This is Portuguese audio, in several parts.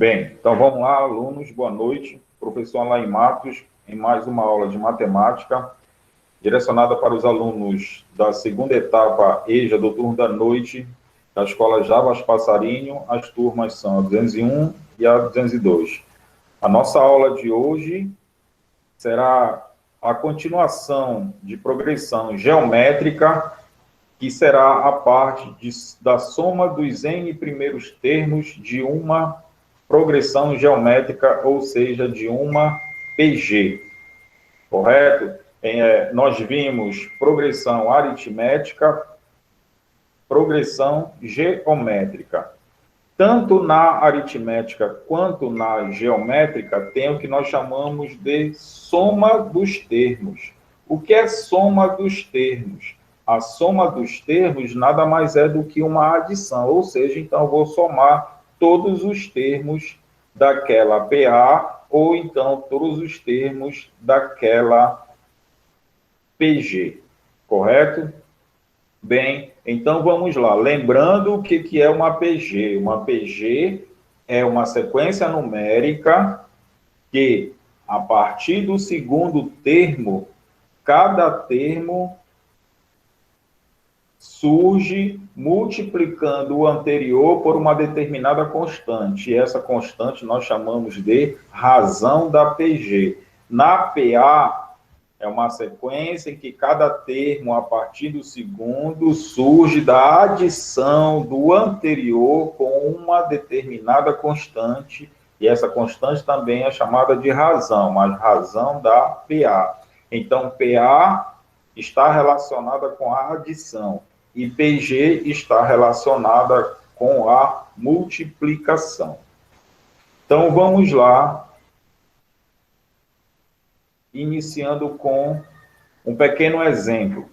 Bem, então vamos lá, alunos, boa noite. Professor Alain Matos, em mais uma aula de matemática, direcionada para os alunos da segunda etapa EJA do turno da noite, da Escola Javas Passarinho. As turmas são a 201 e a 202. A nossa aula de hoje será a continuação de progressão geométrica, que será a parte da soma dos n primeiros termos de uma progressão geométrica, ou seja, de uma PG, correto? Nós vimos progressão aritmética, progressão geométrica. Tanto na aritmética quanto na geométrica, tem o que nós chamamos de soma dos termos. O que é soma dos termos? A soma dos termos nada mais é do que uma adição, ou seja, então eu vou somar todos os termos daquela PA, ou então todos os termos daquela PG, correto? Bem, então vamos lá. Lembrando o que é uma PG. Uma PG é uma sequência numérica que, a partir do segundo termo, cada termo surge multiplicando o anterior por uma determinada constante. E essa constante nós chamamos de razão da PG. Na PA, é uma sequência em que cada termo, a partir do segundo, surge da adição do anterior com uma determinada constante, e essa constante também é chamada de razão, mas razão da PA. Então, PA está relacionada com a adição, e PG está relacionada com a multiplicação. Então, vamos lá, iniciando com um pequeno exemplo.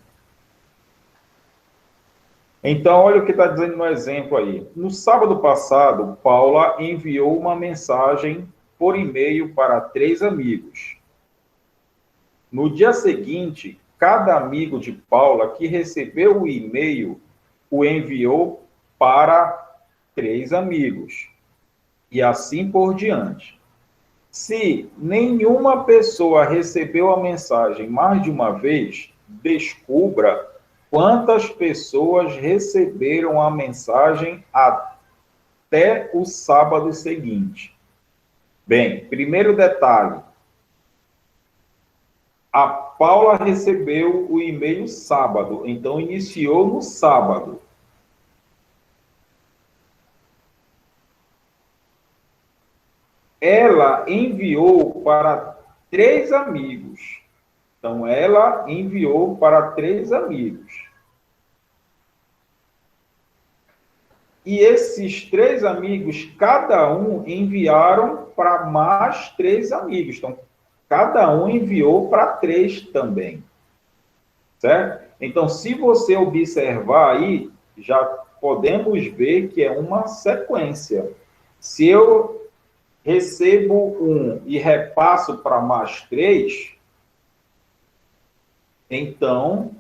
Então, olha o que está dizendo no exemplo aí. No sábado passado, Paula enviou uma mensagem por e-mail para 3 amigos. No dia seguinte, cada amigo de Paula que recebeu o e-mail o enviou para 3 amigos. E assim por diante. Se nenhuma pessoa recebeu a mensagem mais de uma vez, descubra quantas pessoas receberam a mensagem até o sábado seguinte. Bem, primeiro detalhe. A Paula recebeu o e-mail sábado, então iniciou no sábado. Ela enviou para 3 amigos. Então, ela enviou para 3 amigos. E esses 3 amigos, cada um enviaram para mais 3 amigos. Então, cada um enviou para 3 também. Certo? Então, se você observar aí, já podemos ver que é uma sequência. Se eu recebo 1 e repasso para mais 3, então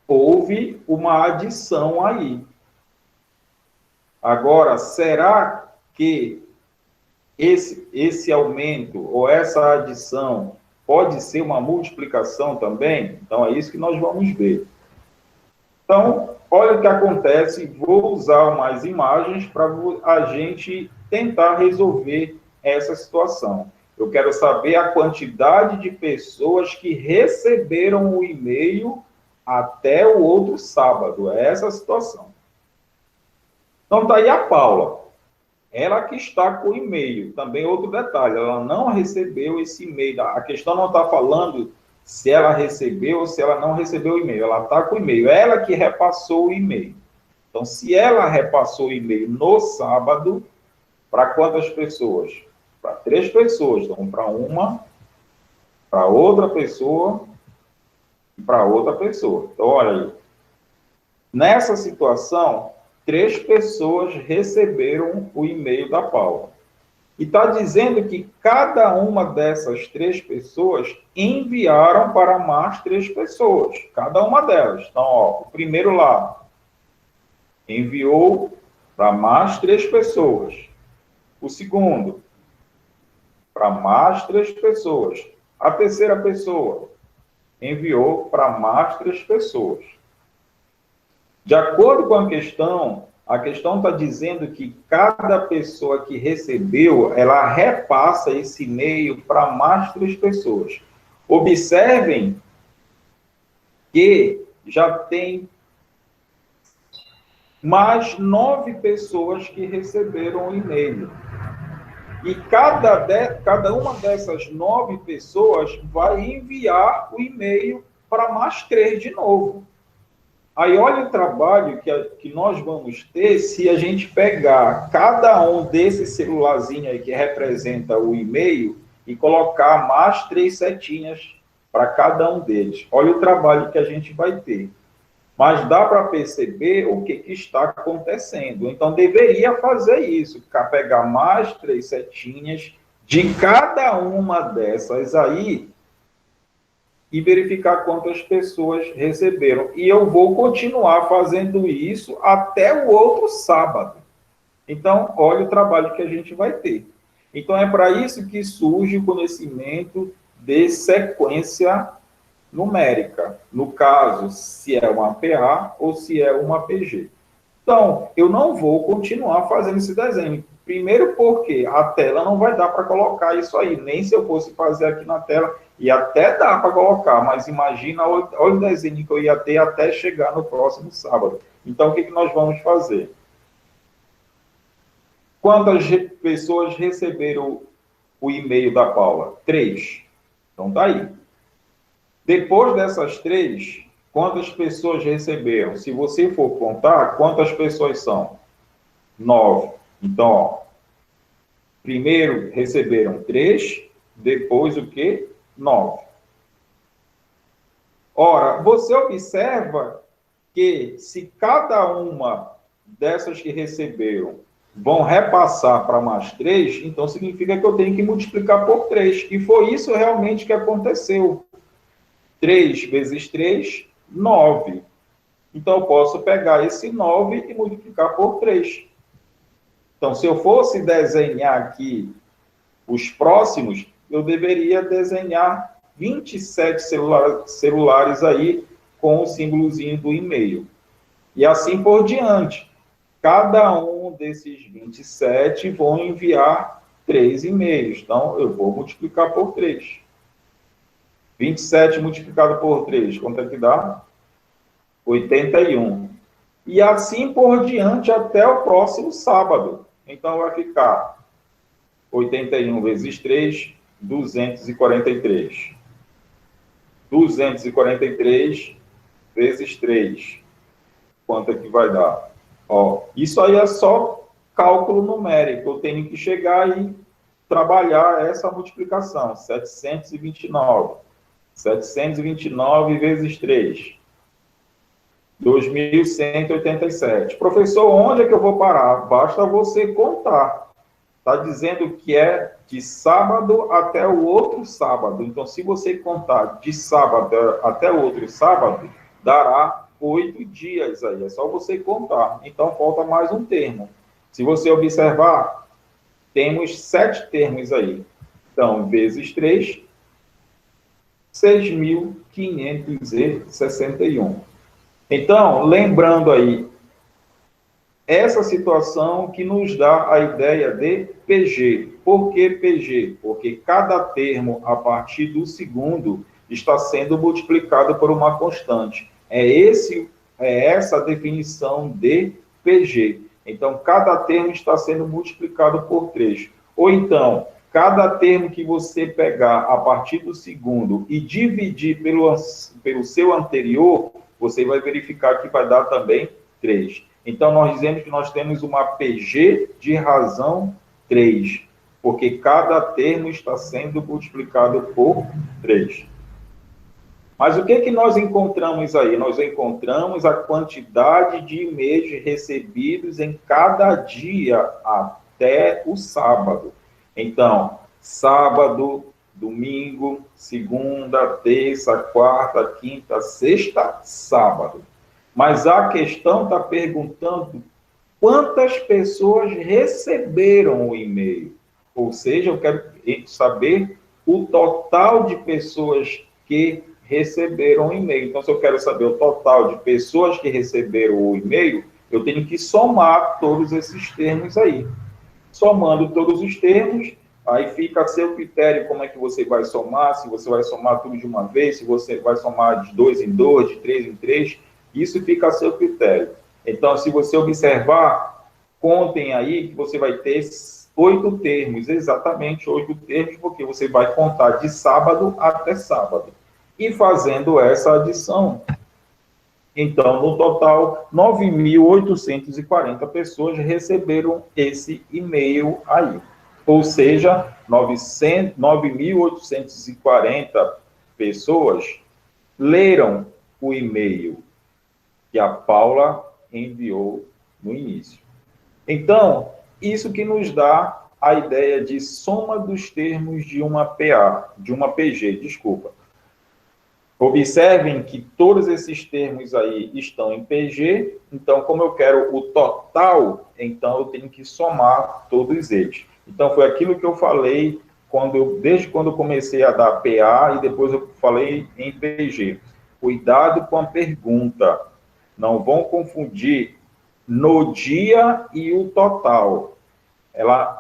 houve uma adição aí. Agora, será que esse aumento ou essa adição pode ser uma multiplicação também? Então, é isso que nós vamos ver. Então, olha o que acontece. Vou usar umas imagens para a gente tentar resolver essa situação. Eu quero saber a quantidade de pessoas que receberam o e-mail até o outro sábado. É essa a situação. Então, está aí a Paula. Ela que está com o e-mail. Também outro detalhe, ela não recebeu esse e-mail. A questão não está falando se ela recebeu ou se ela não recebeu o e-mail. Ela está com o e-mail. Ela que repassou o e-mail. Então, se ela repassou o e-mail no sábado, para quantas pessoas? Para 3 pessoas. Então, para uma, para outra pessoa e para outra pessoa. Então, olha aí. Nessa situação, 3 pessoas receberam o e-mail da Paula. E está dizendo que cada uma dessas 3 pessoas enviaram para mais 3 pessoas. Cada uma delas. Então, ó, o primeiro lá enviou para mais 3 pessoas. O segundo, para mais 3 pessoas. A terceira pessoa enviou para mais 3 pessoas. De acordo com a questão está dizendo que cada pessoa que recebeu, ela repassa esse e-mail para mais 3 pessoas. Observem que já tem mais 9 pessoas que receberam o e-mail. E cada uma dessas 9 pessoas vai enviar o e-mail para mais 3 de novo. Aí olha o trabalho que nós vamos ter se a gente pegar cada um desses celularzinhos aí que representa o e-mail e colocar mais 3 setinhas para cada um deles. Olha o trabalho que a gente vai ter. Mas dá para perceber o que está acontecendo. Então, deveria fazer isso, pegar mais 3 setinhas de cada uma dessas aí e verificar quantas pessoas receberam. E eu vou continuar fazendo isso até o outro sábado. Então, olha o trabalho que a gente vai ter. Então, é para isso que surge o conhecimento de sequência numérica, no caso, se é uma PA ou se é uma PG. Então, eu não vou continuar fazendo esse desenho. Primeiro porque a tela não vai dar para colocar isso aí, nem se eu fosse fazer aqui na tela, e até dá para colocar, mas imagina, olha o desenho que eu ia ter até chegar no próximo sábado. Então, o que nós vamos fazer? Quantas pessoas receberam o e-mail da Paula? 3. Então, tá aí. Depois dessas 3, quantas pessoas receberam? Se você for contar, quantas pessoas são? 9. Então, ó, primeiro receberam 3, depois o quê? 9. Ora, você observa que se cada uma dessas que receberam vão repassar para mais 3, então significa que eu tenho que multiplicar por 3. E foi isso realmente que aconteceu. 3 vezes 3, 9. Então, eu posso pegar esse 9 e multiplicar por 3. Então, se eu fosse desenhar aqui os próximos, eu deveria desenhar 27 celulares aí com o símbolozinho do e-mail. E assim por diante. Cada um desses 27 vão enviar 3 e-mails. Então, eu vou multiplicar por 3. 27 multiplicado por 3, quanto é que dá? 81. E assim por diante até o próximo sábado. Então, vai ficar 81 vezes 3, 243. 243 vezes 3. Quanto é que vai dar? Ó, isso aí é só cálculo numérico. Eu tenho que chegar e trabalhar essa multiplicação. 729. 729 vezes 3. 2.187. Professor, onde é que eu vou parar? Basta você contar. Está dizendo que é de sábado até o outro sábado. Então, se você contar de sábado até o outro sábado, dará 8 dias aí. É só você contar. Então, falta mais um termo. Se você observar, temos 7 termos aí. Então, vezes 3, 6.561. Então, lembrando aí, essa situação que nos dá a ideia de PG. Por que PG? Porque cada termo, a partir do segundo, está sendo multiplicado por uma constante. É essa a definição de PG. Então, cada termo está sendo multiplicado por 3. Ou então, cada termo que você pegar a partir do segundo e dividir pelo seu anterior, você vai verificar que vai dar também 3. Então, nós dizemos que nós temos uma PG de razão 3, porque cada termo está sendo multiplicado por 3. Mas o que nós encontramos aí? Nós encontramos a quantidade de e-mails recebidos em cada dia até o sábado. Então, sábado, domingo, segunda, terça, quarta, quinta, sexta, sábado. Mas a questão está perguntando quantas pessoas receberam o e-mail. Ou seja, eu quero saber o total de pessoas que receberam o e-mail. Então, se eu quero saber o total de pessoas que receberam o e-mail, eu tenho que somar todos esses termos aí. Somando todos os termos, aí fica a seu critério como é que você vai somar, se você vai somar tudo de uma vez, se você vai somar de 2 em 2, de 3 em 3, isso fica a seu critério. Então, se você observar, contem aí que você vai ter 8 termos, exatamente 8 termos, porque você vai contar de sábado até sábado. E fazendo essa adição, então, no total, 9.840 pessoas receberam esse e-mail aí. Ou seja, 9.840 pessoas leram o e-mail que a Paula enviou no início. Então, isso que nos dá a ideia de soma dos termos de uma PA, de uma PG, desculpa. Observem que todos esses termos aí estão em PG, então, como eu quero o total, então eu tenho que somar todos eles. Então, foi aquilo que eu falei desde quando eu comecei a dar PA e depois eu falei em PG. Cuidado com a pergunta. Não vão confundir no dia e o total.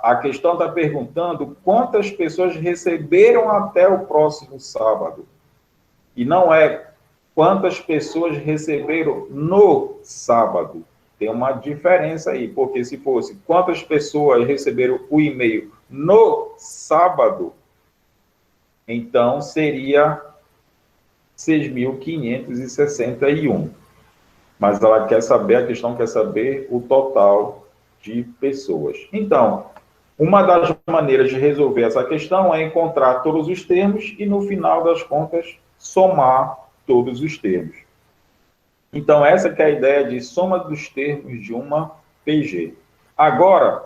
A questão está perguntando quantas pessoas receberam até o próximo sábado. E não é quantas pessoas receberam no sábado. Tem uma diferença aí, porque se fosse quantas pessoas receberam o e-mail no sábado, então seria 6.561. Mas a questão quer saber o total de pessoas. Então, uma das maneiras de resolver essa questão é encontrar todos os termos e, no final das contas, somar todos os termos. Então, essa que é a ideia de soma dos termos de uma PG. Agora,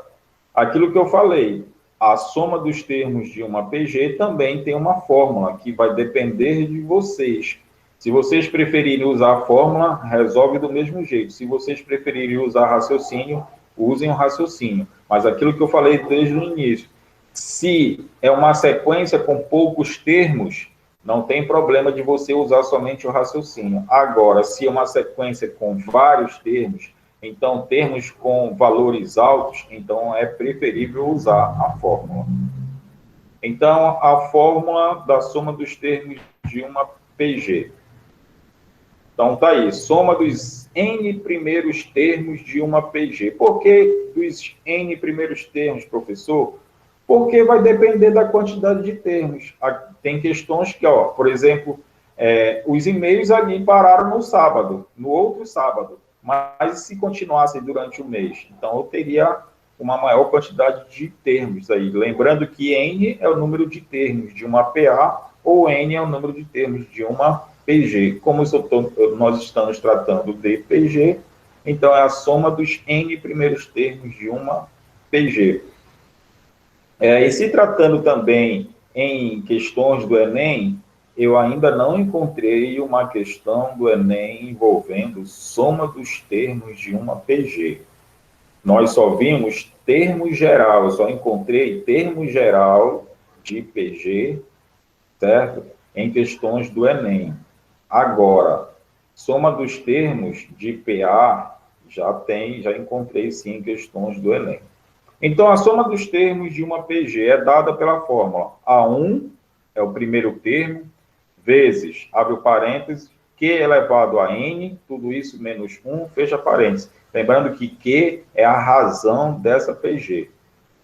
aquilo que eu falei, a soma dos termos de uma PG também tem uma fórmula que vai depender de vocês. Se vocês preferirem usar a fórmula, resolve do mesmo jeito. Se vocês preferirem usar raciocínio, usem o raciocínio. Mas aquilo que eu falei desde o início, se é uma sequência com poucos termos, não tem problema de você usar somente o raciocínio. Agora, se é uma sequência com vários termos, então termos com valores altos, então é preferível usar a fórmula. Então, a fórmula da soma dos termos de uma PG. Então, tá aí, soma dos N primeiros termos de uma PG. Por que dos N primeiros termos, professor? Porque vai depender da quantidade de termos. Tem questões que, por exemplo, os e-mails ali pararam no sábado, no outro sábado, mas se continuassem durante o mês, então eu teria uma maior quantidade de termos aí. Lembrando que N é o número de termos de uma PA ou N é o número de termos de uma PG. Como nós estamos tratando de PG, então é a soma dos N primeiros termos de uma PG. E se tratando também em questões do Enem, eu ainda não encontrei uma questão do Enem envolvendo soma dos termos de uma PG. Nós só vimos termo geral, eu só encontrei termo geral de PG, certo? Em questões do Enem. Agora, soma dos termos de PA, já encontrei sim em questões do Enem. Então, a soma dos termos de uma PG é dada pela fórmula A1, é o primeiro termo, vezes, abre o parênteses, Q elevado a N, tudo isso menos 1, fecha parênteses. Lembrando que Q é a razão dessa PG,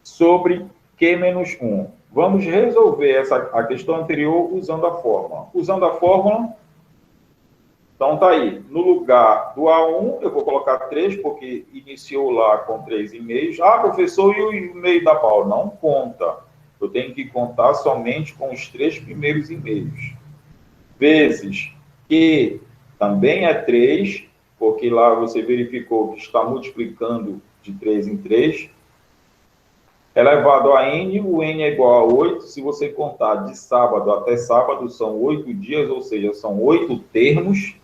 sobre Q menos 1. Vamos resolver a questão anterior usando a fórmula. Usando a fórmula, então tá aí, no lugar do A1, eu vou colocar 3, porque iniciou lá com 3 e-mails. Ah, professor, e o e-mail da Paula? Não conta. Eu tenho que contar somente com os 3 primeiros e-mails. Vezes que também é 3, porque lá você verificou que está multiplicando de 3 em 3. Elevado a N, o N é igual a 8. Se você contar de sábado até sábado, são 8 dias, ou seja, são 8 termos.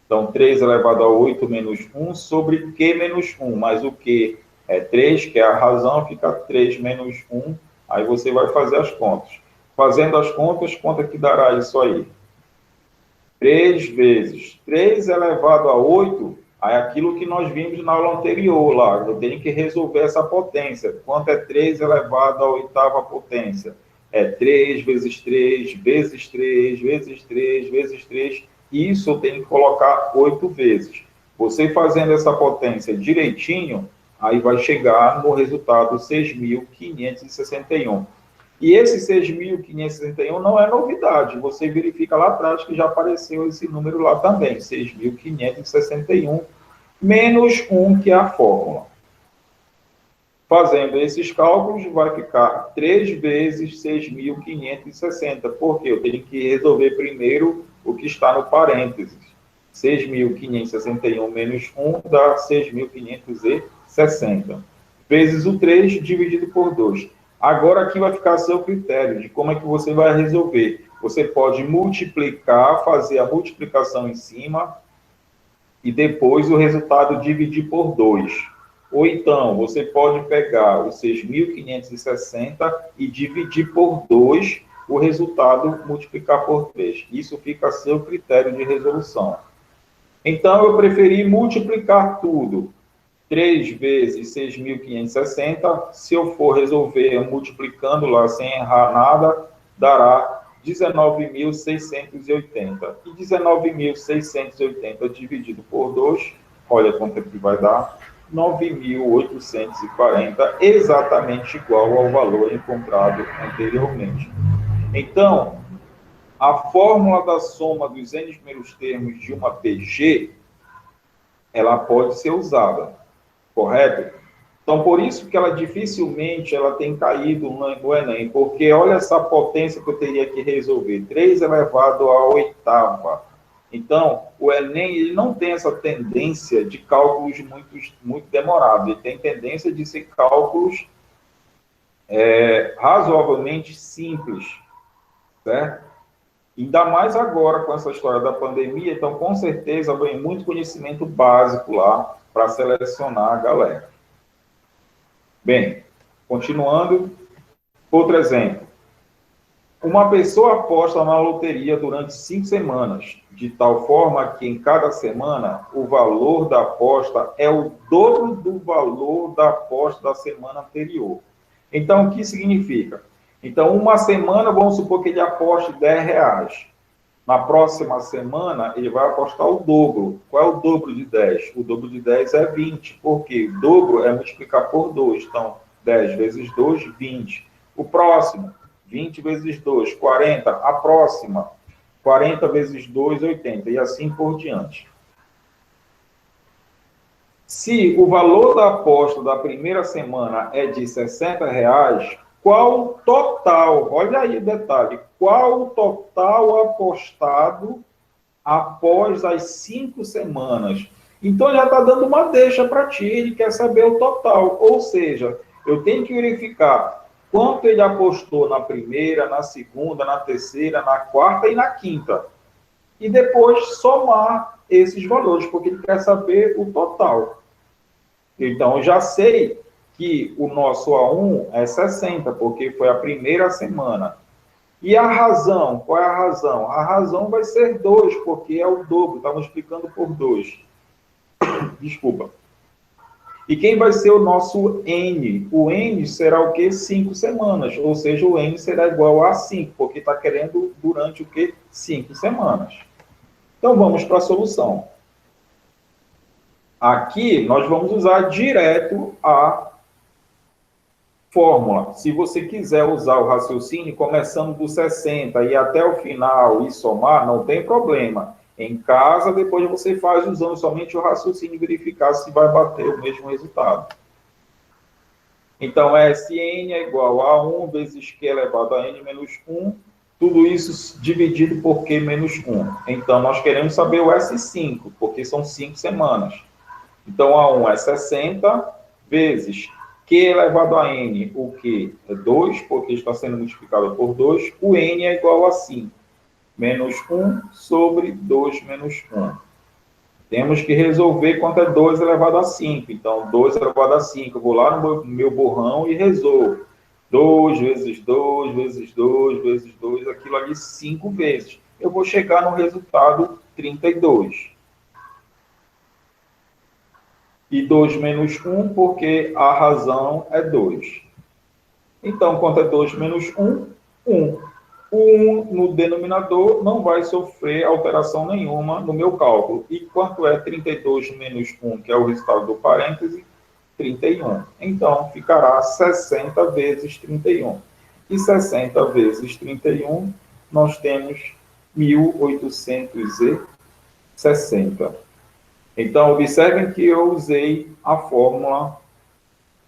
Então, 3 elevado a 8 menos 1 sobre Q menos 1, mas o Q é 3, que é a razão, fica 3 menos 1, aí você vai fazer as contas. Fazendo as contas, quanto é que dará isso aí? 3 vezes 3 elevado a 8, aí aquilo que nós vimos na aula anterior lá, eu tenho que resolver essa potência. Quanto é 3 elevado à oitava potência? É 3 vezes 3, vezes 3, vezes 3, vezes 3. Isso eu tenho que colocar 8 vezes. Você fazendo essa potência direitinho, aí vai chegar no resultado 6.561. E esse 6.561 não é novidade. Você verifica lá atrás que já apareceu esse número lá também, 6.561, menos 1, que é a fórmula. Fazendo esses cálculos, vai ficar 3 vezes 6.560, porque eu tenho que resolver primeiro o que está no parênteses. 6.561 menos 1 dá 6.560, vezes o 3 dividido por 2. Agora aqui vai ficar a seu critério de como é que você vai resolver. Você pode multiplicar, fazer a multiplicação em cima e depois o resultado dividir por 2. Ou então, você pode pegar os 6.560 e dividir por 2, o resultado multiplicar por 3. Isso fica a seu critério de resolução. Então, eu preferi multiplicar tudo. 3 vezes 6.560, se eu for resolver multiplicando lá sem errar nada, dará 19.680. E 19.680 dividido por 2, olha quanto é que vai dar, 9.840, exatamente igual ao valor encontrado anteriormente. Então, a fórmula da soma dos n primeiros termos de uma PG, ela pode ser usada. Correto? Então, por isso que ela dificilmente ela tem caído no Enem, porque olha essa potência que eu teria que resolver, 3 elevado à oitava. Então, o Enem ele não tem essa tendência de cálculos muito demorados, ele tem tendência de ser cálculos razoavelmente simples, certo? Ainda mais agora com essa história da pandemia, então com certeza vem muito conhecimento básico lá para selecionar a galera. Bem, continuando, outro exemplo. Uma pessoa aposta na loteria durante 5 semanas, de tal forma que em cada semana o valor da aposta é o dobro do valor da aposta da semana anterior. Então, o que significa? Então, uma semana, vamos supor que ele aposte R$10. Na próxima semana, ele vai apostar o dobro. Qual é o dobro de 10? O dobro de 10 é 20. Por quê? O dobro é multiplicar por 2. Então, 10 vezes 2, 20. O próximo, 20 vezes 2, 40. A próxima, 40 vezes 2, 80. E assim por diante. Se o valor da aposta da primeira semana é de R$60, qual o total, olha aí o detalhe, qual o total apostado após as 5 semanas? Então, já está dando uma deixa para ti, ele quer saber o total. Ou seja, eu tenho que verificar quanto ele apostou na primeira, na segunda, na terceira, na quarta e na quinta. E depois somar esses valores, porque ele quer saber o total. Então, eu já sei que o nosso A1 é 60, porque foi a primeira semana. E a razão, qual é a razão? A razão vai ser 2, porque é o dobro, estamos explicando por 2. Desculpa. E quem vai ser o nosso N? O N será o quê? 5 semanas, ou seja, o N será igual a 5, porque está querendo durante o quê? 5 semanas. Então, vamos para a solução. Aqui, nós vamos usar direto a fórmula. Se você quiser usar o raciocínio, começando do 60 e até o final e somar, não tem problema. Em casa, depois você faz usando somente o raciocínio e verificar se vai bater o mesmo resultado. Então, Sn é igual a 1 vezes Q elevado a n menos 1, tudo isso dividido por Q menos 1. Então, nós queremos saber o S5, porque são 5 semanas. Então, A1 é 60 vezes Q elevado a N, o Q é 2, porque está sendo multiplicado por 2. O N é igual a 5. Menos 1 sobre 2 menos 1. Temos que resolver quanto é 2 elevado a 5. Então, 2 elevado a 5, eu vou lá no meu borrão e resolvo. 2 vezes 2, vezes 2, vezes 2, aquilo ali 5 vezes. Eu vou chegar no resultado 32. E 2 menos 1, porque a razão é 2. Então, quanto é 2 menos 1? 1. O 1 no denominador não vai sofrer alteração nenhuma no meu cálculo. E quanto é 32 menos 1, que é o resultado do parêntese? 31. Então, ficará 60 vezes 31. E 60 vezes 31, nós temos 1860. Então, observem que eu usei a fórmula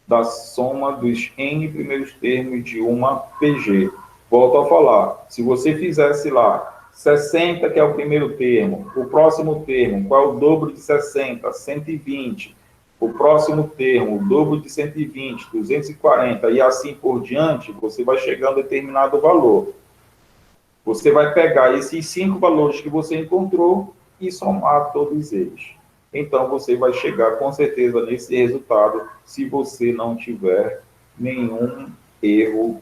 da soma dos n primeiros termos de uma PG. Volto a falar, se você fizesse lá 60, que é o primeiro termo, o próximo termo, qual é o dobro de 60? 120. O próximo termo, o dobro de 120, 240, e assim por diante, você vai chegar a um determinado valor. Você vai pegar esses 5 valores que você encontrou e somar todos eles. Então, você vai chegar com certeza nesse resultado, se você não tiver nenhum erro